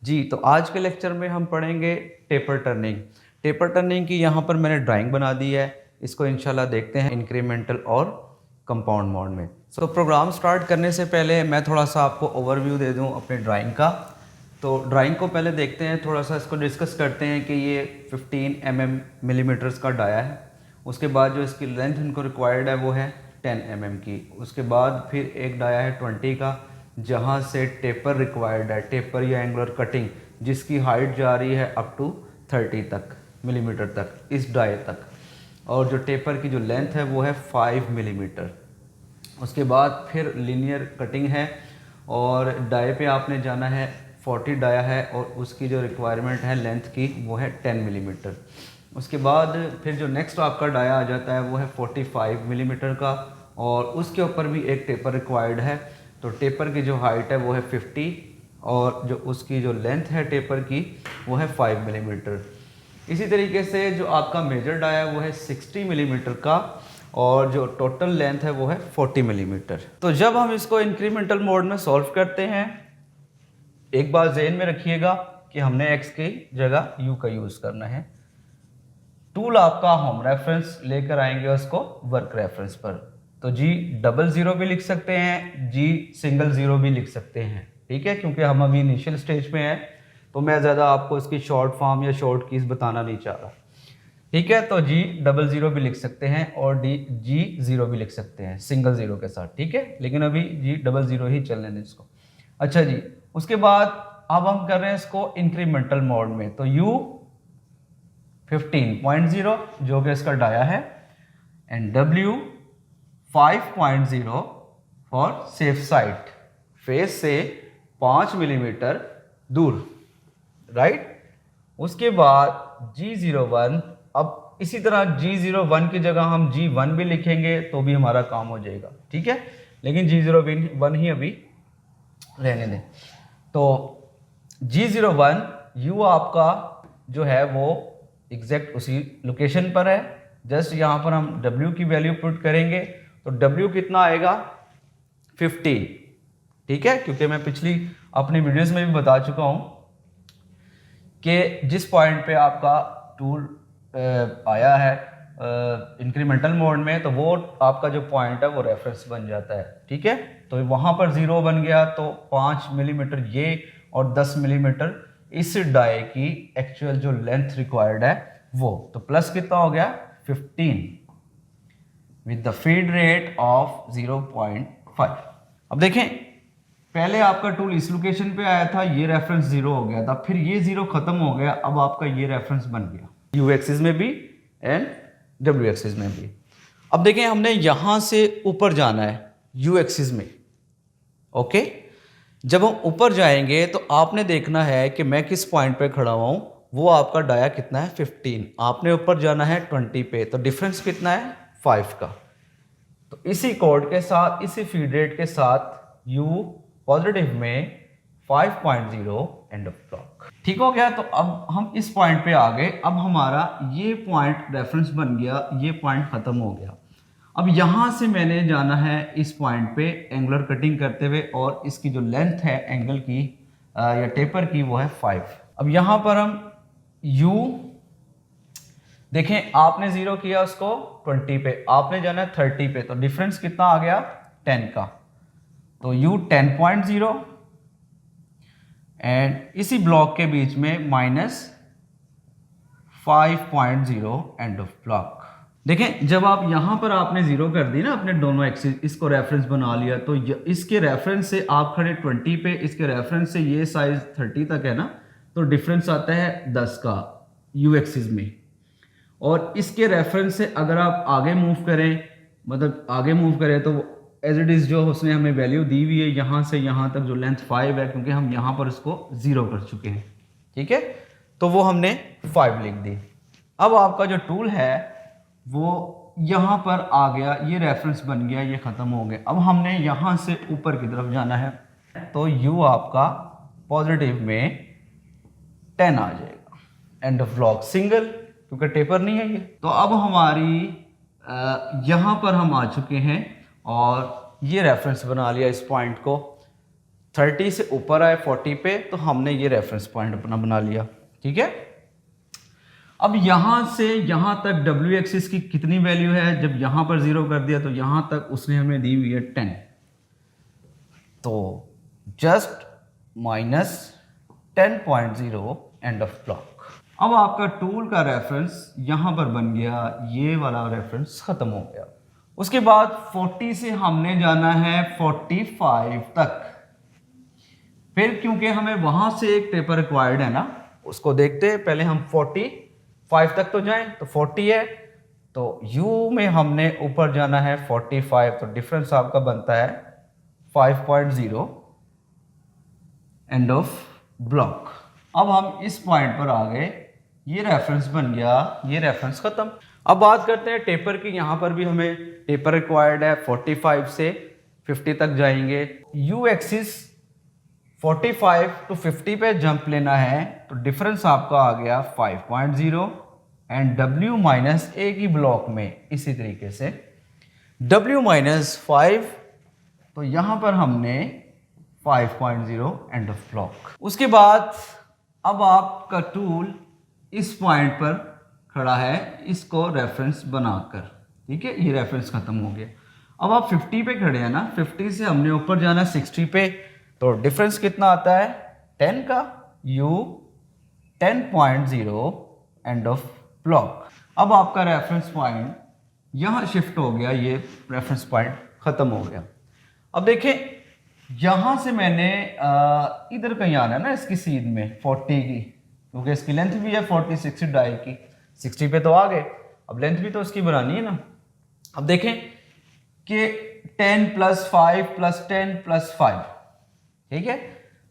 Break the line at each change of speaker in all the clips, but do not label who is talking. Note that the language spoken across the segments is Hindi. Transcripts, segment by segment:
जी, तो आज के लेक्चर में हम पढ़ेंगे टेपर टर्निंग। टेपर टर्निंग की यहाँ पर मैंने ड्राइंग बना दी है। इसको इंशाल्लाह देखते हैं इंक्रीमेंटल और कंपाउंड मोड में। तो प्रोग्राम स्टार्ट करने से पहले मैं थोड़ा सा आपको ओवरव्यू दे दूँ अपने ड्राइंग का। तो ड्राइंग को पहले देखते हैं, थोड़ा सा इसको डिस्कस करते हैं कि ये 15 मिलीमीटर्स का डाया है। उसके बाद जो इसकी लेंथ इनको रिक्वायर्ड है वो है 10 की। उसके बाद फिर एक डाया है 20 का, जहाँ से टेपर रिक्वायर्ड है, टेपर या एंगुलर कटिंग, जिसकी हाइट जा रही है अप टू 30 तक मिलीमीटर तक, इस डाई तक। और जो टेपर की जो लेंथ है वो है 5 मिलीमीटर। उसके बाद फिर लीनियर कटिंग है और डाई पे आपने जाना है, 40 डाया है और उसकी जो रिक्वायरमेंट है लेंथ की वो है 10 मिलीमीटर। उसके बाद फिर जो नेक्स्ट आपका डाया आ जाता है वो है 45 मिलीमीटर का और उसके ऊपर भी एक टेपर रिक्वायर्ड है। तो टेपर की जो हाइट है वो है 50 और जो उसकी जो लेंथ है टेपर की वो है 5 मिलीमीटर। इसी तरीके से जो आपका मेजर डाया है वो है 60 मिलीमीटर का और जो टोटल लेंथ है वो है 40 मिलीमीटर। तो जब हम इसको इंक्रीमेंटल मोड में सॉल्व करते हैं, एक बात ज़हन में रखिएगा कि हमने x की जगह u का यूज़ करना है। टूल आपका होम रेफरेंस लेकर आएंगे उसको वर्क रेफरेंस पर। तो G00 भी लिख सकते हैं, G00 भी लिख सकते हैं, ठीक है, क्योंकि हम अभी इनिशियल स्टेज पे हैं तो मैं ज़्यादा आपको इसकी शॉर्ट फॉर्म या शॉर्ट कीज़ बताना नहीं चाह रहा, ठीक है। तो G00 भी लिख सकते हैं और G0 भी लिख सकते हैं सिंगल ज़ीरो के साथ, ठीक है, लेकिन अभी G00 ही चलने दें इसको। अच्छा जी, उसके बाद अब हम कर रहे हैं इसको इंक्रीमेंटल मोड में। तो U 15.0 जो कि इसका डाया है and W 5.0 for safe side, face से 5 मिलीमीटर दूर, राइट। उसके बाद G01, अब इसी तरह G01 की जगह हम G1 भी लिखेंगे तो भी हमारा काम हो जाएगा, ठीक है, लेकिन G01 ही अभी रहने दें। तो G01 U आपका जो है वो एग्जैक्ट उसी लोकेशन पर है। जस्ट यहाँ पर हम W की वैल्यू पुट करेंगे तो W कितना आएगा 15, ठीक है, क्योंकि मैं पिछली अपनी वीडियोस में भी बता चुका हूँ कि जिस पॉइंट पे आपका टूल आया है इंक्रीमेंटल मोड में, तो वो आपका जो पॉइंट है वो रेफरेंस बन जाता है, ठीक है। तो वहाँ पर 0 बन गया तो 5 मिलीमीटर ये और 10 मिलीमीटर इस डाई की एक्चुअल जो लेंथ रिक्वायर्ड है वो, तो प्लस कितना हो गया 15 with the feed rate of 0.5। अब देखें, पहले आपका टूल इस लोकेशन पे आया था, ये रेफरेंस 0 हो गया था, फिर ये 0 खत्म हो गया, अब आपका ये रेफरेंस बन गया U एक्सिस में भी एंड W एक्सिस में भी। अब देखें, हमने यहां से ऊपर जाना है U एक्सिस में, ओके। जब हम ऊपर जाएंगे तो आपने देखना है कि मैं किस पॉइंट पे खड़ा हुआ हूं, वो आपका डाया कितना है 15, आपने ऊपर जाना है 20 पे, तो डिफरेंस कितना है 5 का। तो इसी कोड के साथ, इसी फीड रेट के साथ U पॉजिटिव में 5.0 एंड ऑफ ब्लॉक, ठीक हो गया। तो अब हम इस पॉइंट पे आ गए, अब हमारा ये पॉइंट रेफरेंस बन गया, ये पॉइंट खत्म हो गया। अब यहां से मैंने जाना है इस पॉइंट पे एंगुलर कटिंग करते हुए और इसकी जो लेंथ है एंगल की या टेपर की वो है 5। अब यहां पर हम U देखें, आपने 0 किया उसको 20 पे, आपने जाना है 30 पे, तो डिफरेंस कितना आ गया 10 का। तो U 10.0 एंड इसी ब्लॉक के बीच में -5.0 एंड ऑफ ब्लॉक। देखें, जब आप यहां पर आपने 0 कर दी ना अपने दोनों एक्सिस, इसको रेफरेंस बना लिया, तो इसके रेफरेंस से आप खड़े 20 पे, इसके रेफरेंस से ये साइज 30 तक है ना, तो डिफरेंस आता है 10 का U एक्सिस में। और इसके रेफरेंस से अगर आप आगे मूव करें, मतलब आगे मूव करें, तो एज इट इज़ जो उसने हमें वैल्यू दी हुई है यहाँ से यहाँ तक जो लेंथ 5 है, क्योंकि हम यहाँ पर इसको 0 कर चुके हैं, ठीक है, तो वो हमने 5 लिख दी। अब आपका जो टूल है वो यहाँ पर आ गया, ये रेफरेंस बन गया, ये ख़त्म हो गया। अब हमने यहाँ से ऊपर की तरफ जाना है, तो U आपका पॉजिटिव में 10 आ जाएगा, एंड ऑफ ब्लॉक सिंगल, क्योंकि टेपर नहीं है ये। तो अब हमारी यहाँ पर हम आ चुके हैं और ये रेफरेंस बना लिया इस पॉइंट को 30 से ऊपर आए 40 पे तो हमने ये रेफरेंस पॉइंट अपना बना लिया। ठीक है, अब यहां से यहां तक डब्ल्यू एक्सिस की कितनी वैल्यू है, जब यहां पर 0 कर दिया तो यहां तक उसने हमें दी हुई है 10, तो जस्ट -10.0 एंड ऑफ ब्लॉक। अब आपका टूल का रेफरेंस यहां पर बन गया, ये वाला रेफरेंस खत्म हो गया। उसके बाद 40 से हमने जाना है 45 तक। फिर क्योंकि हमें वहां से एक टेपर रिक्वायर्ड है ना, उसको देखते हैं। पहले हम 45 तक तो जाएं, तो 40 है तो u में हमने ऊपर जाना है 45, तो डिफरेंस आपका बनता है 5.0 एंड ऑफ ब्लॉक। अब हम इस पॉइंट पर आ गए, ये रेफरेंस बन गया, ये रेफरेंस खत्म। अब बात करते हैं टेपर की। यहां पर भी हमें टेपर रिक्वायर्ड है, 45 से 50 तक जाएंगे। u एक्सिस 45 टू 50 पे जंप लेना है, तो डिफरेंस आपका आ गया 5.0 एंड w माइनस एक ही ब्लॉक में इसी तरीके से w माइनस 5, तो यहां पर हमने 5.0 एंड ऑफ ब्लॉक। उसके बाद अब आपका टूल इस पॉइंट पर खड़ा है, इसको रेफरेंस बनाकर। ठीक है, ये रेफरेंस खत्म हो गया। अब आप 50 पे खड़े हैं ना, 50 से हमने ऊपर जाना 60 पे, तो डिफरेंस कितना आता है 10 का, u 10.0 एंड ऑफ ब्लॉक। अब आपका रेफरेंस पॉइंट यहां शिफ्ट हो गया, ये रेफरेंस पॉइंट खत्म हो गया। अब देखें यहां से मैंने इधर कहीं आना है ना, इसकी सीध में 40 की, क्योंकि इसकी लेंथ भी है 40, 60 डाई की, 60 पे तो आ गए। अब लेंथ भी तो उसकी बनानी है ना। अब देखें कि 10 + 5 + 10 + 5, ठीक है,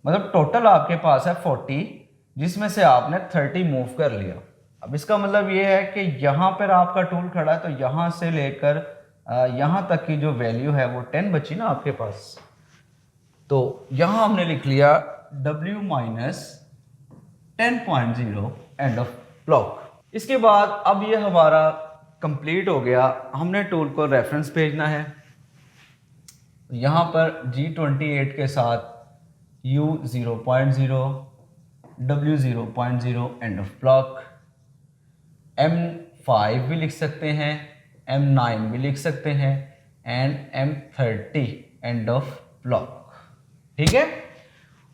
मतलब टोटल आपके पास है 40, जिसमें से आपने 30 मूव कर लिया। अब इसका मतलब ये है कि यहाँ पर आपका टूल खड़ा है, तो यहाँ से लेकर यहाँ तक की जो वैल्यू है वो 10 बची ना आपके पास। तो यहाँ हमने लिख लिया w minus 10.0 end of block. इसके बाद अब ये हमारा कंप्लीट हो गया। हमने टूल को रेफरेंस भेजना है, यहाँ पर G28 के साथ u 0.0, w 0.0 end of block. M5 भी लिख सकते हैं, M9 भी लिख सकते हैं and M30 end of block. ठीक है,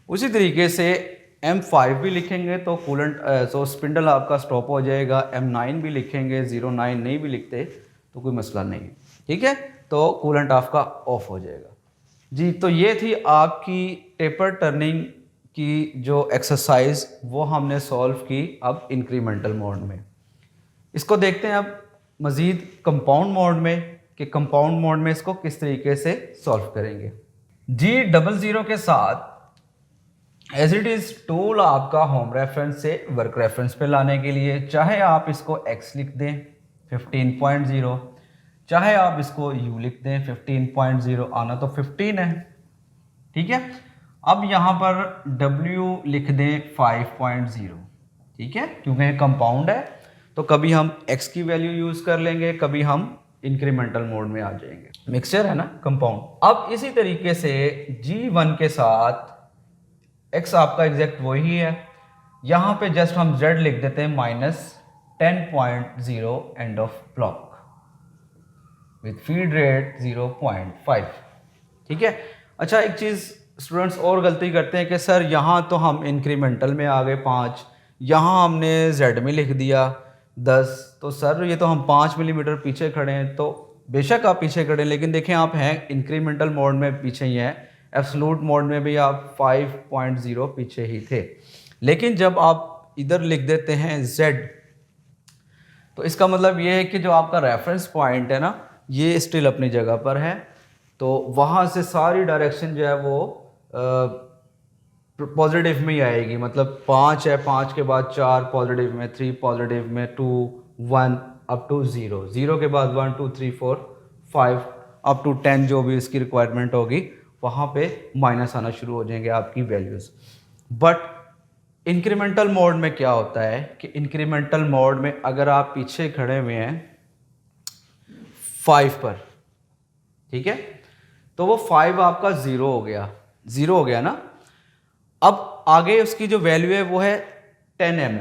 उसी तरीके से M5 भी लिखेंगे तो कूलेंट तो स्पिंडल आपका स्टॉप हो जाएगा। M9 भी लिखेंगे, 09 नहीं भी लिखते तो कोई मसला नहीं है। ठीक है, तो कूलेंट आपका ऑफ हो जाएगा जी। तो ये थी आपकी टेपर टर्निंग की जो एक्सरसाइज, वो हमने सॉल्व की अब इंक्रीमेंटल मोड में। इसको देखते हैं अब मज़ीद कंपाउंड मोड में, कि कंपाउंड मोड में इसको किस तरीके से सॉल्व करेंगे। G00 के साथ एज इट इज़ टूल आपका होम रेफरेंस से वर्क रेफरेंस पे लाने के लिए, चाहे आप इसको x लिख दें 15.0, चाहे आप इसको u लिख दें 15.0, आना तो 15 है। ठीक है, अब यहाँ पर w लिख दें 5.0। ठीक है, क्योंकि कंपाउंड है तो कभी हम x की वैल्यू यूज़ कर लेंगे, कभी हम इंक्रीमेंटल मोड में आ जाएंगे। मिक्सचर है ना कंपाउंड। अब इसी तरीके से G1 के साथ x आपका एग्जैक्ट वही है, यहाँ पे जस्ट हम z लिख देते हैं -10.0 end of block with feed rate 0.5। ठीक है, अच्छा एक चीज़ स्टूडेंट्स और गलती करते हैं कि सर यहाँ तो हम इंक्रीमेंटल में आ गए 5, यहाँ हमने z में लिख दिया 10, तो सर ये तो हम 5 मिलीमीटर पीछे खड़े हैं। तो बेशक आप पीछे खड़े हैं, लेकिन देखें आप हैं इंक्रीमेंटल मोड में पीछे ही हैं, एब्सोल्यूट मोड में भी आप 5.0 पीछे ही थे। लेकिन जब आप इधर लिख देते हैं z, तो इसका मतलब ये है कि जो आपका रेफरेंस पॉइंट है ना, ये स्टिल अपनी जगह पर है, तो वहाँ से सारी डायरेक्शन जो है वो पॉजिटिव में ही आएगी। मतलब 5 है, 5 के बाद 4 पॉजिटिव में, 3 पॉजिटिव में, 2 1 अप टू 0, 0 के बाद 1 2 3 4 5 अप टू 10, जो भी इसकी रिक्वायरमेंट होगी वहाँ पे माइनस आना शुरू हो जाएंगे आपकी वैल्यूज़। बट इंक्रीमेंटल मोड में क्या होता है कि इंक्रीमेंटल मोड में अगर आप पीछे खड़े हुए हैं 5 पर, ठीक है, तो वो 5 आपका 0 हो गया, 0 हो गया ना। अब आगे उसकी जो वैल्यू है वो है 10 mm,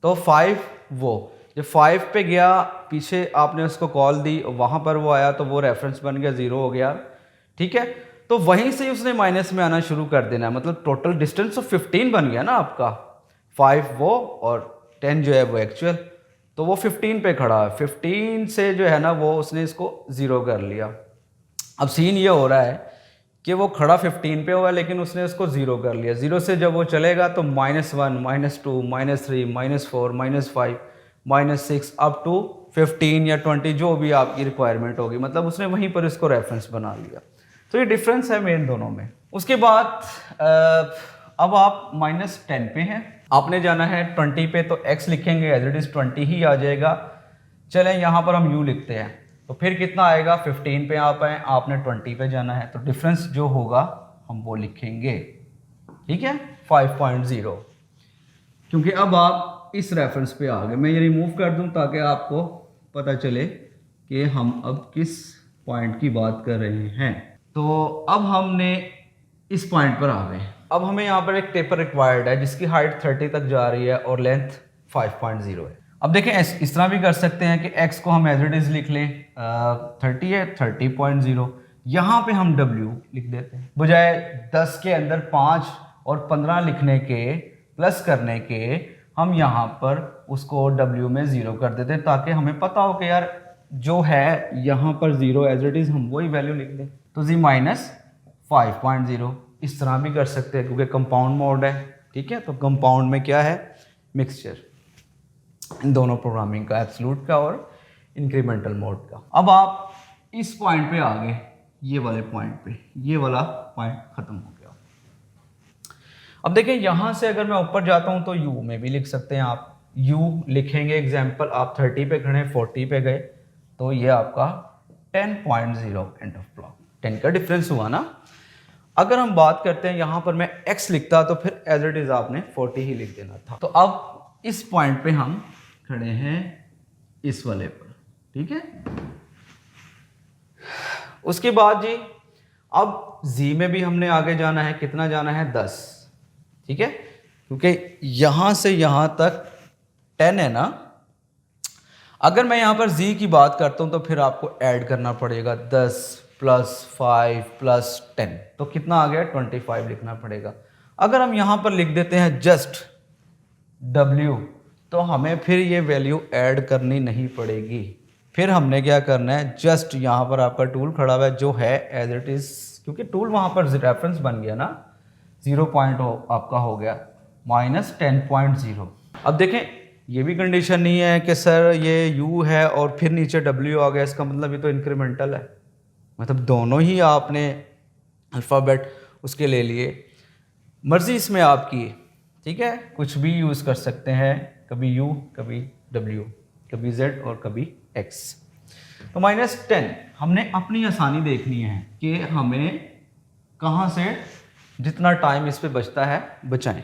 तो 5 वो जब 5 पे गया, पीछे आपने उसको कॉल दी, वहाँ पर वो आया तो वो रेफरेंस बन गया, 0 हो गया, ठीक है। तो वहीं से उसने माइनस में आना शुरू कर देना है, मतलब टोटल डिस्टेंस तो 15 बन गया ना आपका, 5 वो और 10 जो है वो एक्चुअल, तो वो 15 पे खड़ा है। 15 से जो है ना वो उसने इसको 0 कर लिया। अब सीन ये हो रहा है कि वो खड़ा 15 पे हुआ लेकिन उसने उसको 0 कर लिया। 0 से जब वो चलेगा तो -1, -2, -3, -4, -5, -6 अप टू 15 या 20 जो भी आपकी रिक्वायरमेंट होगी, मतलब उसने वहीं पर इसको रेफरेंस बना लिया। तो ये डिफरेंस है मेन दोनों में। उसके बाद अब आप -10 पे हैं, आपने जाना है 20 पे, तो x लिखेंगे एज इट इज़ 20 ही आ जाएगा। चलें यहाँ पर हम u लिखते हैं, तो फिर कितना आएगा, 15 पे आप आए, आपने 20 पे जाना है, तो डिफरेंस जो होगा हम वो लिखेंगे, ठीक है, 5.0, क्योंकि अब आप इस रेफरेंस पे आ गए। मैं ये रिमूव कर दूं ताकि आपको पता चले कि हम अब किस पॉइंट की बात कर रहे हैं। तो अब हमने इस पॉइंट पर आ गए। अब हमें यहाँ पर एक टेपर रिक्वायर्ड है जिसकी हाइट 30 तक जा रही है और लेंथ 5.0 है। अब देखें इस तरह भी कर सकते हैं कि x को हम एज इट इज़ लिख लें, 30 है, 30.0, यहाँ पे हम w लिख देते हैं, बजाय 10 के अंदर 5 और 15 लिखने के, प्लस करने के, हम यहाँ पर उसको w में 0 कर देते हैं ताकि हमें पता हो कि यार जो है यहाँ पर 0 एज इट इज़ हम वही वैल्यू लिख दें। तो z -5.0 इस तरह भी कर सकते हैं क्योंकि कंपाउंड मोड है, ठीक है। तो कंपाउंड में क्या है, मिक्सचर, इन दोनों प्रोग्रामिंग का, एब्सोल्यूट का और इंक्रीमेंटल मोड का। अब आप इस पॉइंट पे आ गए, ये वाले पॉइंट पे, ये वाला पॉइंट खत्म हो गया। अब देखें यहाँ से अगर मैं ऊपर जाता हूँ तो u में भी लिख सकते हैं आप, u लिखेंगे एग्जाम्पल, आप 30 पे खड़े, 40 पे गए, तो ये आपका 10.0 एंड ऑफ ब्लॉक, 10 का डिफरेंस हुआ ना। अगर हम बात करते हैं यहाँ पर मैं x लिखता तो फिर एज इट इज आपने 40 ही लिख देना था। तो अब इस पॉइंट पे हम खड़े हैं इस वाले पर, ठीक है। उसके बाद जी अब z में भी हमने आगे जाना है, कितना जाना है, 10, ठीक है, क्योंकि यहां से यहां तक 10 है ना। अगर मैं यहां पर z की बात करता हूं तो फिर आपको ऐड करना पड़ेगा, 10 + 5 + 10, तो कितना आ गया, 25 लिखना पड़ेगा। अगर हम यहां पर लिख देते हैं जस्ट w, तो हमें फिर ये वैल्यू ऐड करनी नहीं पड़ेगी। फिर हमने क्या करना है, जस्ट यहाँ पर आपका टूल खड़ा हुआ है जो है एज इट इज़, क्योंकि टूल वहाँ पर रेफरेंस बन गया ना, 0 पॉइंट आपका हो गया -10.0। अब देखें ये भी कंडीशन नहीं है कि सर ये u है और फिर नीचे w आ गया, इसका मतलब ये तो इंक्रीमेंटल है, मतलब दोनों ही आपने अल्फ़ाबेट उसके ले लिए, मर्ज़ी इसमें आपकी, ठीक है, कुछ भी यूज़ कर सकते हैं, कभी u कभी w, कभी z और कभी x। तो -10 हमने अपनी आसानी देखनी है कि हमें कहाँ से जितना टाइम इस पे बचता है बचाएं,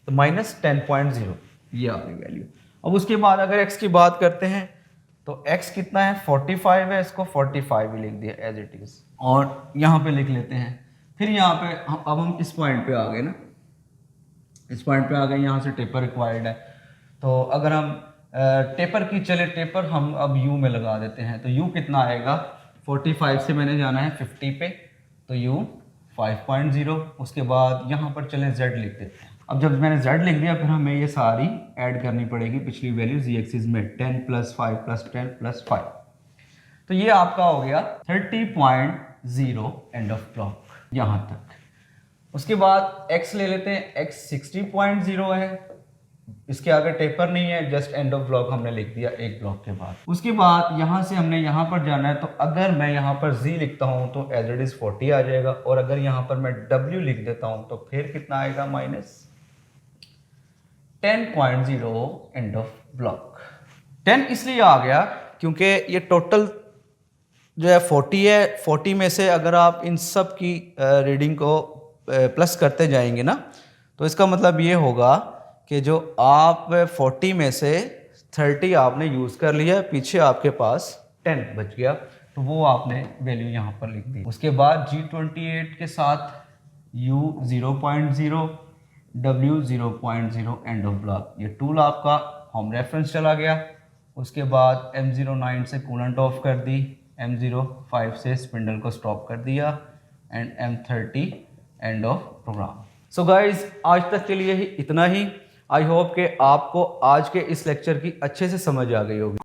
तो -10.0 ये आपकी वैल्यू। अब उसके बाद अगर x की बात करते हैं तो x कितना है, 45 है, इसको 45 ही लिख दिया एज इट इज़, और यहाँ पे लिख लेते हैं। फिर यहाँ पे अब हम इस पॉइंट पे आ गए ना, इस पॉइंट पे आ गए, यहाँ से टेपर रिक्वायर्ड है, तो अगर हम टेपर की चले, टेपर हम अब u में लगा देते हैं, तो u कितना आएगा, 45 से मैंने जाना है 50 पे, तो u 5.0। उसके बाद यहाँ पर चले z लिख देते हैं। अब जब मैंने z लिख दिया फिर हमें ये सारी ऐड करनी पड़ेगी, पिछली वैल्यू z एक्सिस में 10 + 5 + 10 + 5, तो ये आपका हो गया 30.0 एंड ऑफ ब्लॉक यहाँ तक। उसके बाद x ले लेते हैं, x 60.0 है, इसके आगे टेपर नहीं है, जस्ट एंड ऑफ ब्लॉक हमने लिख दिया एक ब्लॉक के बाद। उसके बाद यहाँ से हमने यहाँ पर जाना है, तो अगर मैं यहाँ पर z लिखता हूँ तो एज इट इज़ 40 आ जाएगा, और अगर यहाँ पर मैं w लिख देता हूँ तो फिर कितना आएगा, -10.0 एंड ऑफ ब्लॉक। 10 इसलिए आ गया क्योंकि ये टोटल जो है 40 है, 40 में से अगर आप इन सब की रीडिंग को प्लस करते जाएंगे ना, तो इसका मतलब ये होगा कि जो आप 40 में से 30 आपने यूज़ कर लिया, पीछे आपके पास 10 बच गया, तो वो आपने वैल्यू यहाँ पर लिख दी। उसके बाद G28 के साथ U 0.0, W 0.0 end of block. ये टूल आपका होम रेफरेंस चला गया। उसके बाद M09 से कूलेंट ऑफ कर दी, M05 से स्पिंडल को स्टॉप कर दिया and M30 end of program. So guys आज तक के लिए ही इतना ही। आई होप कि आपको आज के इस लेक्चर की अच्छे से समझ आ गई होगी।